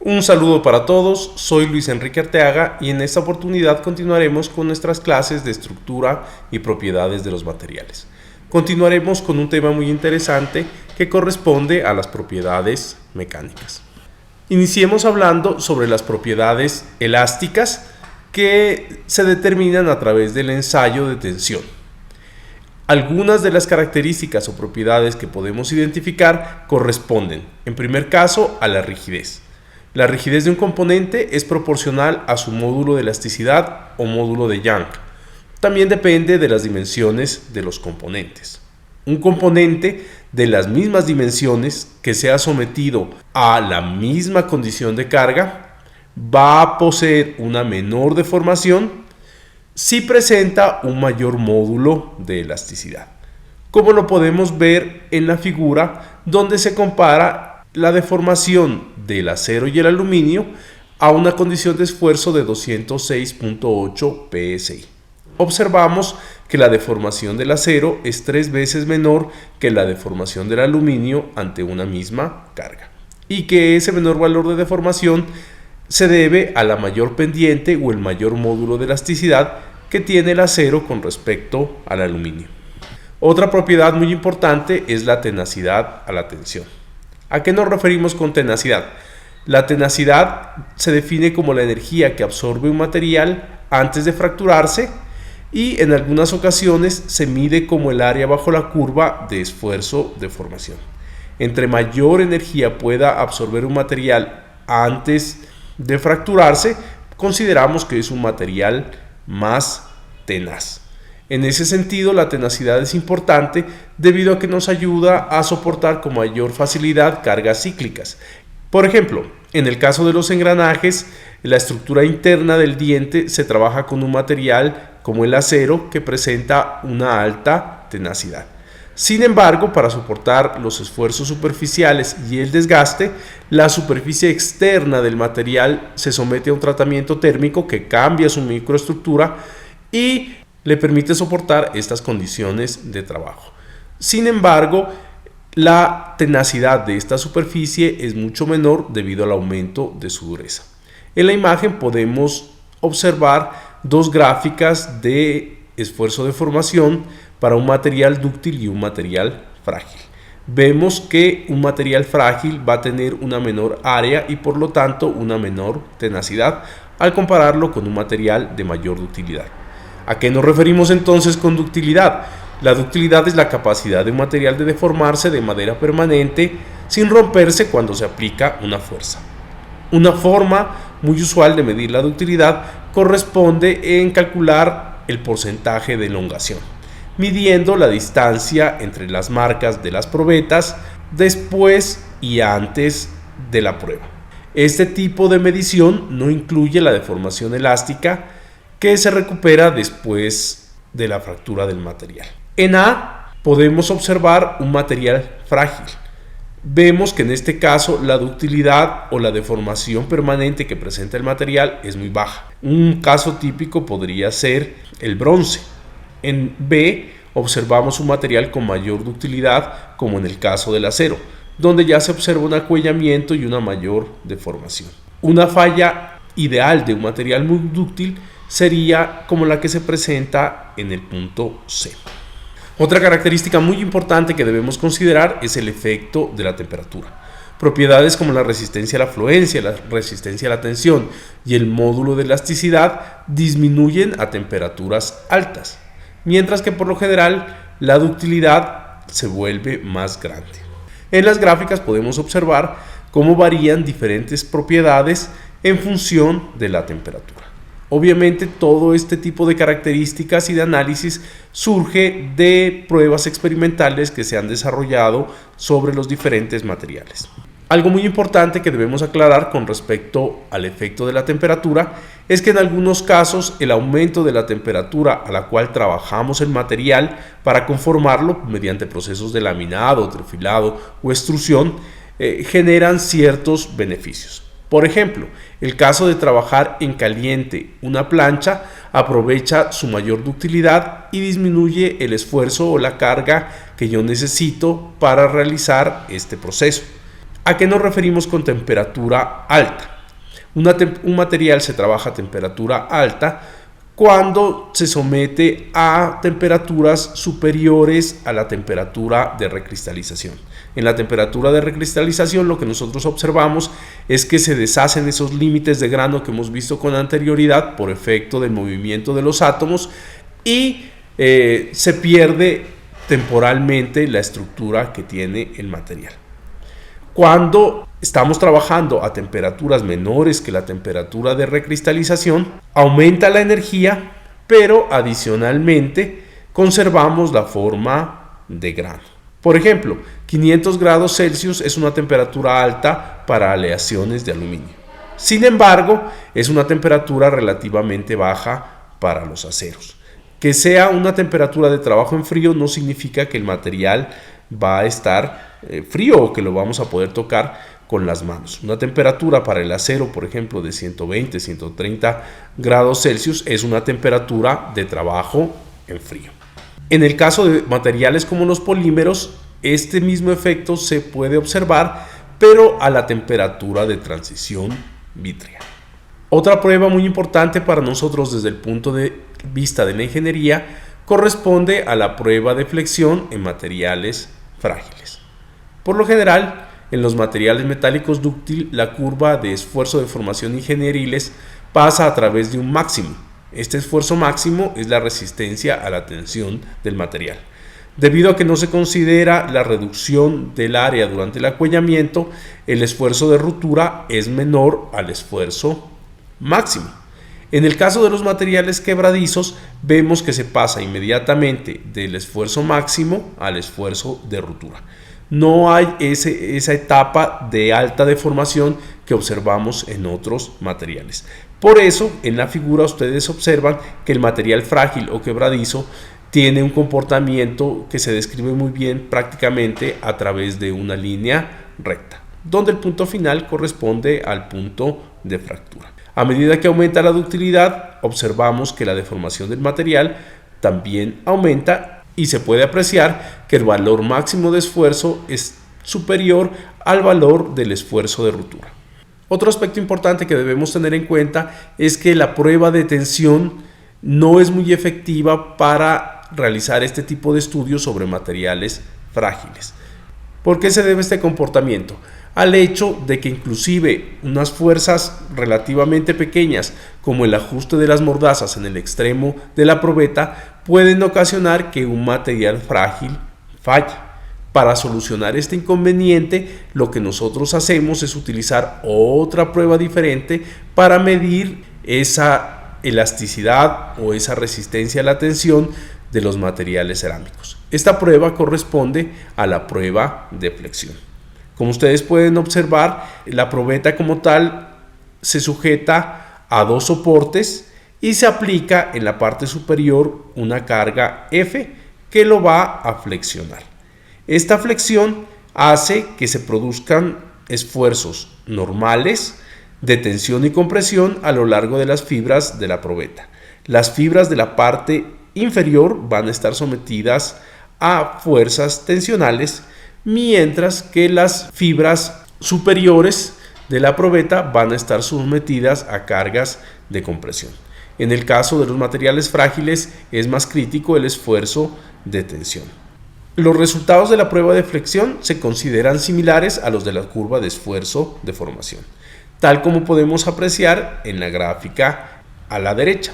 Un saludo para todos, soy Luis Enrique Arteaga y en esta oportunidad continuaremos con nuestras clases de estructura y propiedades de los materiales. Continuaremos con un tema muy interesante que corresponde a las propiedades mecánicas. Iniciemos hablando sobre las propiedades elásticas que se determinan a través del ensayo de tensión. Algunas de las características o propiedades que podemos identificar corresponden, en primer caso, a la rigidez. La rigidez de un componente es proporcional a su módulo de elasticidad o módulo de Young. También depende de las dimensiones de los componentes. Un componente de las mismas dimensiones que sea sometido a la misma condición de carga va a poseer una menor deformación si presenta un mayor módulo de elasticidad, como lo podemos ver en la figura donde se compara la deformación del acero y el aluminio a una condición de esfuerzo de 206.8 psi. Observamos que la deformación del acero es 3 veces menor que la deformación del aluminio ante una misma carga, y que ese menor valor de deformación se debe a la mayor pendiente o el mayor módulo de elasticidad que tiene el acero con respecto al aluminio. Otra propiedad muy importante es la tenacidad a la tensión. ¿A qué nos referimos con tenacidad? La tenacidad se define como la energía que absorbe un material antes de fracturarse y en algunas ocasiones se mide como el área bajo la curva de esfuerzo-deformación. Entre mayor energía pueda absorber un material antes de fracturarse, consideramos que es un material más tenaz. En ese sentido, la tenacidad es importante debido a que nos ayuda a soportar con mayor facilidad cargas cíclicas. Por ejemplo, en el caso de los engranajes, la estructura interna del diente se trabaja con un material como el acero que presenta una alta tenacidad. Sin embargo, para soportar los esfuerzos superficiales y el desgaste, la superficie externa del material se somete a un tratamiento térmico que cambia su microestructura y le permite soportar estas condiciones de trabajo. Sin embargo, la tenacidad de esta superficie es mucho menor debido al aumento de su dureza. En la imagen podemos observar dos gráficas de esfuerzo de formación para un material dúctil y un material frágil. Vemos que un material frágil va a tener una menor área y por lo tanto una menor tenacidad al compararlo con un material de mayor ductilidad. ¿A qué nos referimos entonces con ductilidad? La ductilidad es la capacidad de un material de deformarse de manera permanente sin romperse cuando se aplica una fuerza. Una forma muy usual de medir la ductilidad corresponde en calcular el porcentaje de elongación, midiendo la distancia entre las marcas de las probetas después y antes de la prueba. Este tipo de medición no incluye la deformación elástica que se recupera después de la fractura del material. En A podemos observar un material frágil. Vemos que en este caso la ductilidad o la deformación permanente que presenta el material es muy baja. Un caso típico podría ser el bronce. En B observamos un material con mayor ductilidad, como en el caso del acero, donde ya se observa un acuellamiento y una mayor deformación. Una falla ideal de un material muy dúctil sería como la que se presenta en el punto C. Otra característica muy importante que debemos considerar es el efecto de la temperatura. Propiedades como la resistencia a la fluencia, la resistencia a la tensión y el módulo de elasticidad disminuyen a temperaturas altas, mientras que por lo general la ductilidad se vuelve más grande. En las gráficas podemos observar cómo varían diferentes propiedades en función de la temperatura. Obviamente todo este tipo de características y de análisis surge de pruebas experimentales que se han desarrollado sobre los diferentes materiales. Algo muy importante que debemos aclarar con respecto al efecto de la temperatura es que en algunos casos el aumento de la temperatura a la cual trabajamos el material para conformarlo mediante procesos de laminado, trifilado o extrusión generan ciertos beneficios. Por ejemplo, el caso de trabajar en caliente una plancha aprovecha su mayor ductilidad y disminuye el esfuerzo o la carga que yo necesito para realizar este proceso. ¿A qué nos referimos con temperatura alta? Un material se trabaja a temperatura alta cuando se somete a temperaturas superiores a la temperatura de recristalización. En la temperatura de recristalización lo que nosotros observamos es que se deshacen esos límites de grano que hemos visto con anterioridad por efecto del movimiento de los átomos y se pierde temporalmente la estructura que tiene el material. Cuando estamos trabajando a temperaturas menores que la temperatura de recristalización, aumenta la energía, pero adicionalmente conservamos la forma de grano. Por ejemplo, 500 grados Celsius es una temperatura alta para aleaciones de aluminio. Sin embargo, es una temperatura relativamente baja para los aceros. Que sea una temperatura de trabajo en frío no significa que el material va a estar frío o que lo vamos a poder tocar con las manos. Una temperatura para el acero, por ejemplo, de 120, 130 grados Celsius es una temperatura de trabajo en frío. En el caso de materiales como los polímeros, este mismo efecto se puede observar, pero a la temperatura de transición vítrea. Otra prueba muy importante para nosotros desde el punto de vista de la ingeniería corresponde a la prueba de flexión en materiales frágiles. Por lo general, en los materiales metálicos dúctil, la curva de esfuerzo de formación ingenieriles pasa a través de un máximo. Este esfuerzo máximo es la resistencia a la tensión del material. Debido a que no se considera la reducción del área durante el acuellamiento, el esfuerzo de ruptura es menor al esfuerzo máximo. En el caso de los materiales quebradizos, vemos que se pasa inmediatamente del esfuerzo máximo al esfuerzo de ruptura. No hay esa etapa de alta deformación que observamos en otros materiales. Por eso, en la figura ustedes observan que el material frágil o quebradizo tiene un comportamiento que se describe muy bien prácticamente a través de una línea recta, donde el punto final corresponde al punto de fractura. A medida que aumenta la ductilidad, observamos que la deformación del material también aumenta y se puede apreciar que el valor máximo de esfuerzo es superior al valor del esfuerzo de ruptura. Otro aspecto importante que debemos tener en cuenta es que la prueba de tensión no es muy efectiva para realizar este tipo de estudios sobre materiales frágiles. ¿Por qué se debe este comportamiento? Al hecho de que inclusive unas fuerzas relativamente pequeñas como el ajuste de las mordazas en el extremo de la probeta pueden ocasionar que un material frágil falle. Para solucionar este inconveniente, lo que nosotros hacemos es utilizar otra prueba diferente para medir esa elasticidad o esa resistencia a la tensión de los materiales cerámicos. Esta prueba corresponde a la prueba de flexión. Como ustedes pueden observar, la probeta como tal se sujeta a dos soportes y se aplica en la parte superior una carga F que lo va a flexionar. Esta flexión hace que se produzcan esfuerzos normales de tensión y compresión a lo largo de las fibras de la probeta. Las fibras de la parte inferior van a estar sometidas a fuerzas tensionales, mientras que las fibras superiores de la probeta van a estar sometidas a cargas de compresión. En el caso de los materiales frágiles es más crítico el esfuerzo de tensión. Los resultados de la prueba de flexión se consideran similares a los de la curva de esfuerzo de formación, tal como podemos apreciar en la gráfica a la derecha.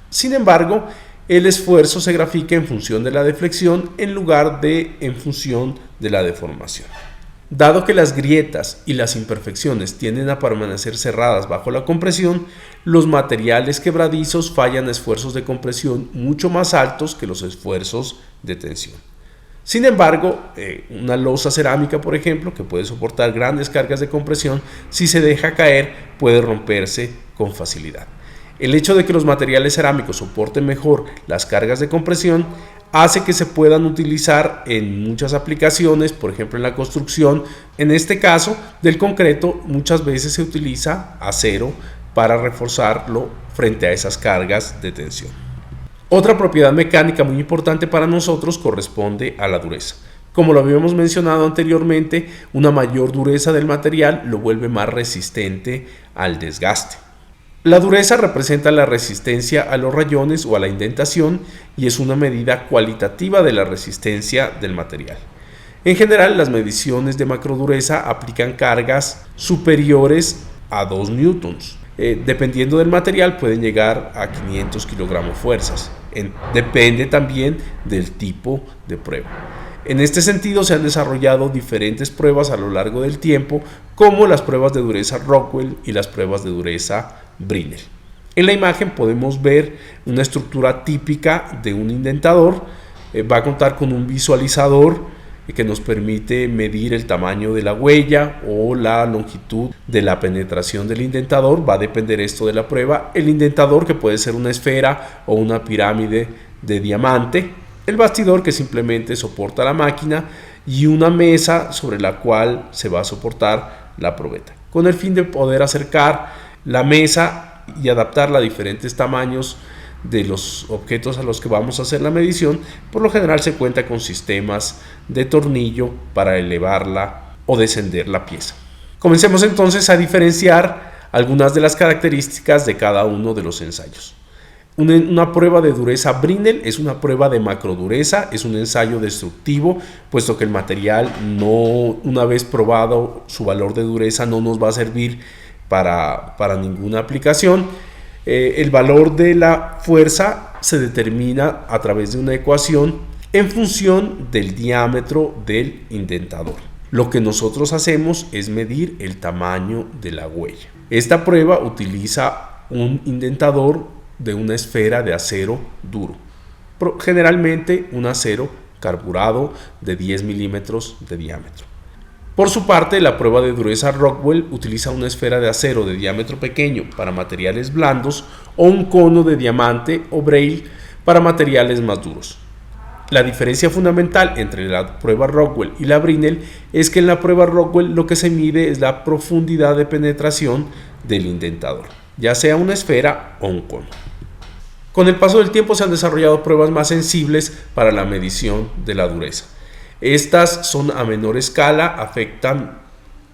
Sin embargo, el esfuerzo se grafica en función de la deflexión en lugar de en función de la deformación. Dado que las grietas y las imperfecciones tienden a permanecer cerradas bajo la compresión, los materiales quebradizos fallan a esfuerzos de compresión mucho más altos que los esfuerzos de tensión. Sin embargo, una losa cerámica, por ejemplo, que puede soportar grandes cargas de compresión, si se deja caer, puede romperse con facilidad. El hecho de que los materiales cerámicos soporten mejor las cargas de compresión hace que se puedan utilizar en muchas aplicaciones, por ejemplo en la construcción. En este caso del concreto, muchas veces se utiliza acero para reforzarlo frente a esas cargas de tensión. Otra propiedad mecánica muy importante para nosotros corresponde a la dureza. Como lo habíamos mencionado anteriormente, una mayor dureza del material lo vuelve más resistente al desgaste. La dureza representa la resistencia a los rayones o a la indentación y es una medida cualitativa de la resistencia del material. En general, las mediciones de macrodureza aplican cargas superiores a 2 newtons. Dependiendo del material pueden llegar a 500 kilogramos fuerzas. Depende también del tipo de prueba. En este sentido se han desarrollado diferentes pruebas a lo largo del tiempo, como las pruebas de dureza Rockwell y las pruebas de dureza Brinell. En la imagen podemos ver una estructura típica de un indentador. Va a contar con un visualizador que nos permite medir el tamaño de la huella o la longitud de la penetración del indentador. Va a depender esto de la prueba. El indentador, que puede ser una esfera o una pirámide de diamante. El bastidor, que simplemente soporta la máquina, y una mesa sobre la cual se va a soportar la probeta, con el fin de poder acercar la mesa y adaptarla a diferentes tamaños de los objetos a los que vamos a hacer la medición. Por lo general se cuenta con sistemas de tornillo para elevarla o descender la pieza. Comencemos entonces a diferenciar algunas de las características de cada uno de los ensayos. Una prueba de dureza Brinell es una prueba de macrodureza, es un ensayo destructivo, puesto que el material, una vez probado su valor de dureza, no nos va a servir para ninguna aplicación. El valor de la fuerza se determina a través de una ecuación en función del diámetro del indentador. Lo que nosotros hacemos es medir el tamaño de la huella. Esta prueba utiliza un indentador de una esfera de acero duro, generalmente un acero carburado de 10 milímetros de diámetro. Por su parte, la prueba de dureza Rockwell utiliza una esfera de acero de diámetro pequeño para materiales blandos o un cono de diamante o braille para materiales más duros. La diferencia fundamental entre la prueba Rockwell y la Brinell es que en la prueba Rockwell lo que se mide es la profundidad de penetración del indentador, ya sea una esfera o un cono. Con el paso del tiempo se han desarrollado pruebas más sensibles para la medición de la dureza. Estas son a menor escala, afectan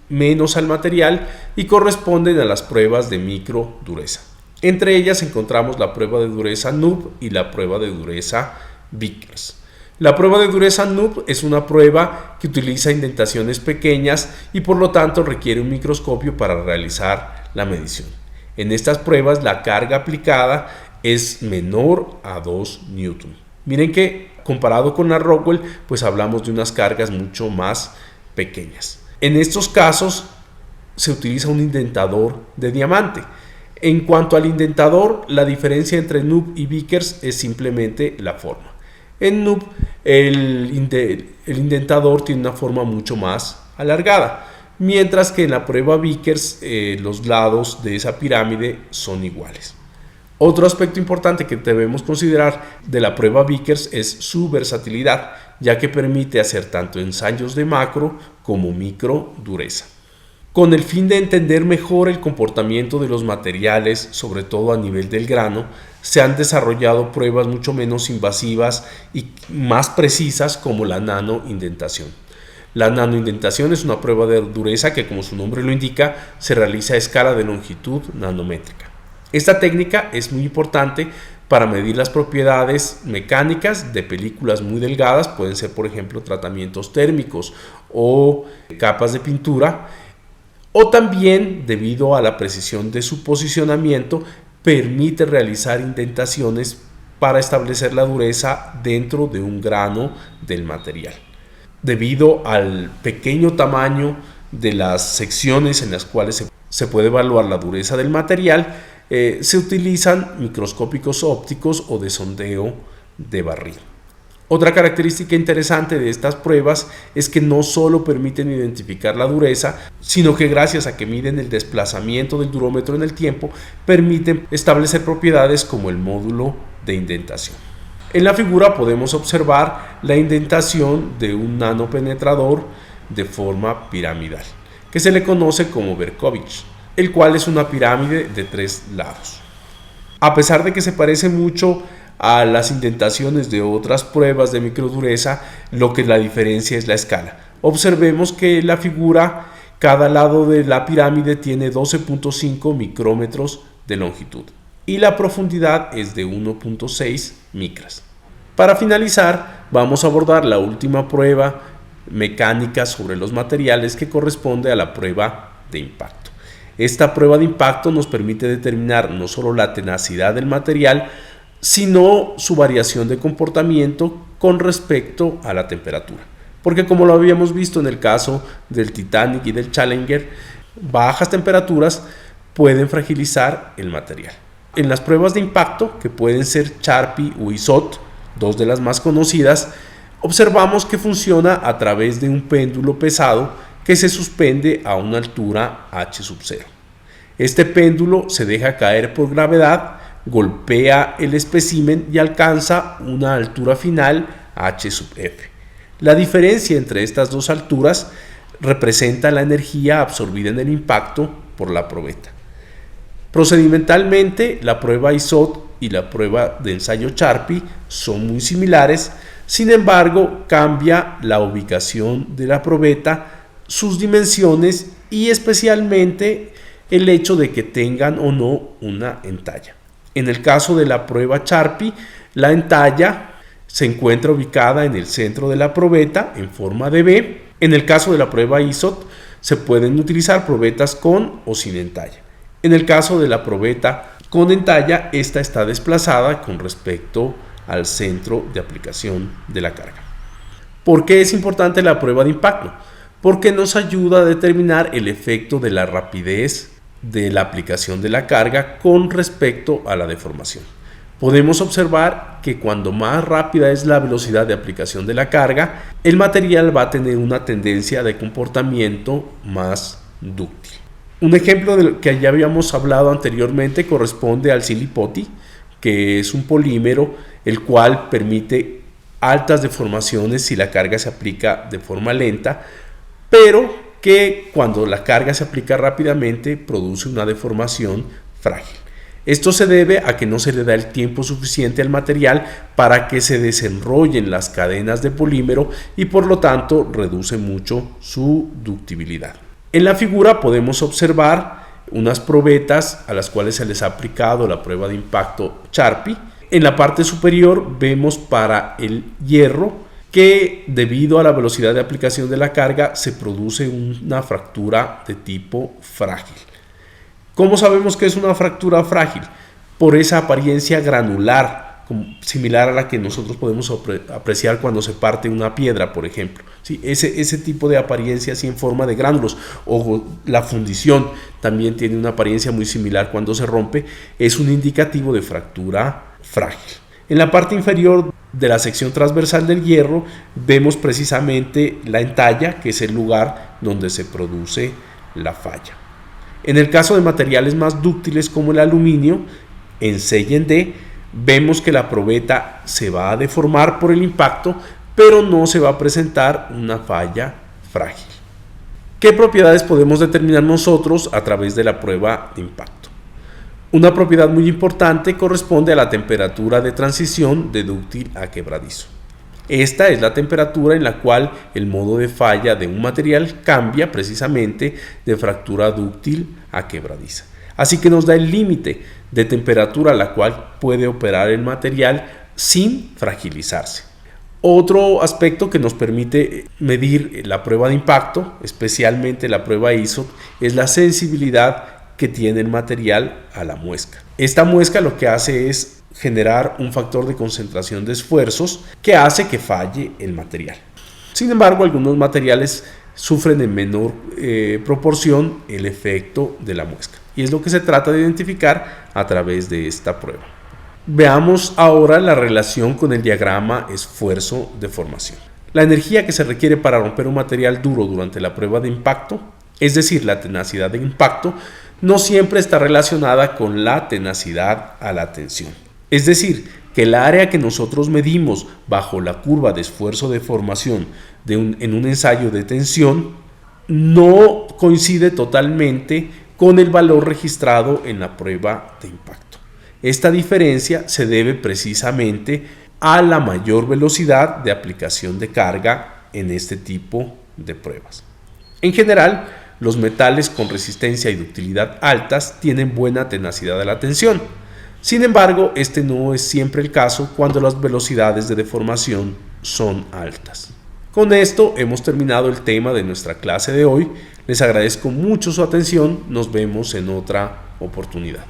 menos al material y corresponden a las pruebas de micro dureza. Entre ellas encontramos la prueba de dureza Nub y la prueba de dureza Vickers. La prueba de dureza Nub es una prueba que utiliza indentaciones pequeñas y por lo tanto requiere un microscopio para realizar la medición. En estas pruebas la carga aplicada es menor a 2 newton. Miren que comparado con la Rockwell, pues hablamos de unas cargas mucho más pequeñas. En estos casos se utiliza un indentador de diamante. En cuanto al indentador, la diferencia entre Nub y Vickers es simplemente la forma. En Nub el indentador tiene una forma mucho más alargada, mientras que en la prueba Vickers los lados de esa pirámide son iguales. Otro aspecto importante que debemos considerar de la prueba Vickers es su versatilidad, ya que permite hacer tanto ensayos de macro como micro dureza. Con el fin de entender mejor el comportamiento de los materiales, sobre todo a nivel del grano, se han desarrollado pruebas mucho menos invasivas y más precisas como la nanoindentación. La nanoindentación es una prueba de dureza que, como su nombre lo indica, se realiza a escala de longitud nanométrica. Esta técnica es muy importante para medir las propiedades mecánicas de películas muy delgadas, pueden ser por ejemplo tratamientos térmicos o capas de pintura, o también debido a la precisión de su posicionamiento permite realizar indentaciones para establecer la dureza dentro de un grano del material. Debido al pequeño tamaño de las secciones en las cuales se puede evaluar la dureza del material, se utilizan microscópicos ópticos o de sondeo de barril. Otra característica interesante de estas pruebas es que no solo permiten identificar la dureza, sino que gracias a que miden el desplazamiento del durómetro en el tiempo, permiten establecer propiedades como el módulo de indentación. En la figura podemos observar la indentación de un nanopenetrador de forma piramidal, que se le conoce como Berkovich, el cual es una pirámide de 3 lados. A pesar de que se parece mucho a las indentaciones de otras pruebas de microdureza, lo que la diferencia es la escala. Observemos que la figura, cada lado de la pirámide tiene 12.5 micrómetros de longitud y la profundidad es de 1.6 micras. Para finalizar, vamos a abordar la última prueba mecánica sobre los materiales, que corresponde a la prueba de impacto. Esta prueba de impacto nos permite determinar no solo la tenacidad del material, sino su variación de comportamiento con respecto a la temperatura. Porque, como lo habíamos visto en el caso del Titanic y del Challenger, bajas temperaturas pueden fragilizar el material. En las pruebas de impacto, que pueden ser Charpy o ISOT, dos de las más conocidas, observamos que funciona a través de un péndulo pesado que se suspende a una altura h sub 0. Este péndulo se deja caer por gravedad, golpea el espécimen y alcanza una altura final h sub f. La diferencia entre estas dos alturas representa la energía absorbida en el impacto por la probeta. Procedimentalmente, la prueba ISOT y la prueba de ensayo Charpy son muy similares. Sin embargo, cambia la ubicación de la probeta, sus dimensiones y especialmente el hecho de que tengan o no una entalla. En el caso de la prueba Charpy, la entalla se encuentra ubicada en el centro de la probeta en forma de V. En el caso de la prueba ISOT, se pueden utilizar probetas con o sin entalla. En el caso de la probeta con entalla, esta está desplazada con respecto al centro de aplicación de la carga. ¿Por qué es importante la prueba de impacto? Porque nos ayuda a determinar el efecto de la rapidez de la aplicación de la carga con respecto a la deformación. Podemos observar que cuando más rápida es la velocidad de aplicación de la carga, el material va a tener una tendencia de comportamiento más dúctil. Un ejemplo del que ya habíamos hablado anteriormente corresponde al silipoti, que es un polímero el cual permite altas deformaciones si la carga se aplica de forma lenta, pero que cuando la carga se aplica rápidamente produce una deformación frágil. Esto se debe a que no se le da el tiempo suficiente al material para que se desenrollen las cadenas de polímero y por lo tanto reduce mucho su ductibilidad. En la figura podemos observar unas probetas a las cuales se les ha aplicado la prueba de impacto Charpy. En la parte superior vemos para el hierro que debido a la velocidad de aplicación de la carga se produce una fractura de tipo frágil. ¿Cómo sabemos que es una fractura frágil? Por esa apariencia granular, similar a la que nosotros podemos apreciar cuando se parte una piedra, por ejemplo. ¿Sí? Ese tipo de apariencia así en forma de gránulos, o la fundición también tiene una apariencia muy similar cuando se rompe, es un indicativo de fractura frágil. En la parte inferior de la sección transversal del hierro vemos precisamente la entalla, que es el lugar donde se produce la falla. En el caso de materiales más dúctiles como el aluminio, en C y en D, vemos que la probeta se va a deformar por el impacto, pero no se va a presentar una falla frágil. ¿Qué propiedades podemos determinar nosotros a través de la prueba de impacto? Una propiedad muy importante corresponde a la temperatura de transición de dúctil a quebradizo. Esta es la temperatura en la cual el modo de falla de un material cambia precisamente de fractura dúctil a quebradiza. Así que nos da el límite de temperatura a la cual puede operar el material sin fragilizarse. Otro aspecto que nos permite medir la prueba de impacto, especialmente la prueba ISOT, es la sensibilidad que tiene el material a la muesca. Esta muesca lo que hace es generar un factor de concentración de esfuerzos que hace que falle el material. Sin embargo, algunos materiales sufren en menor proporción el efecto de la muesca, y es lo que se trata de identificar a través de esta prueba. Veamos ahora la relación con el diagrama esfuerzo-deformación. La energía que se requiere para romper un material duro durante la prueba de impacto, es decir, la tenacidad de impacto, no siempre está relacionada con la tenacidad a la tensión. Es decir, que el área que nosotros medimos bajo la curva de esfuerzo-deformación en un ensayo de tensión no coincide totalmente con el valor registrado en la prueba de impacto. Esta diferencia se debe precisamente a la mayor velocidad de aplicación de carga en este tipo de pruebas. En general, los metales con resistencia y ductilidad altas tienen buena tenacidad de la tensión. Sin embargo, este no es siempre el caso cuando las velocidades de deformación son altas. Con esto hemos terminado el tema de nuestra clase de hoy. Les agradezco mucho su atención. Nos vemos en otra oportunidad.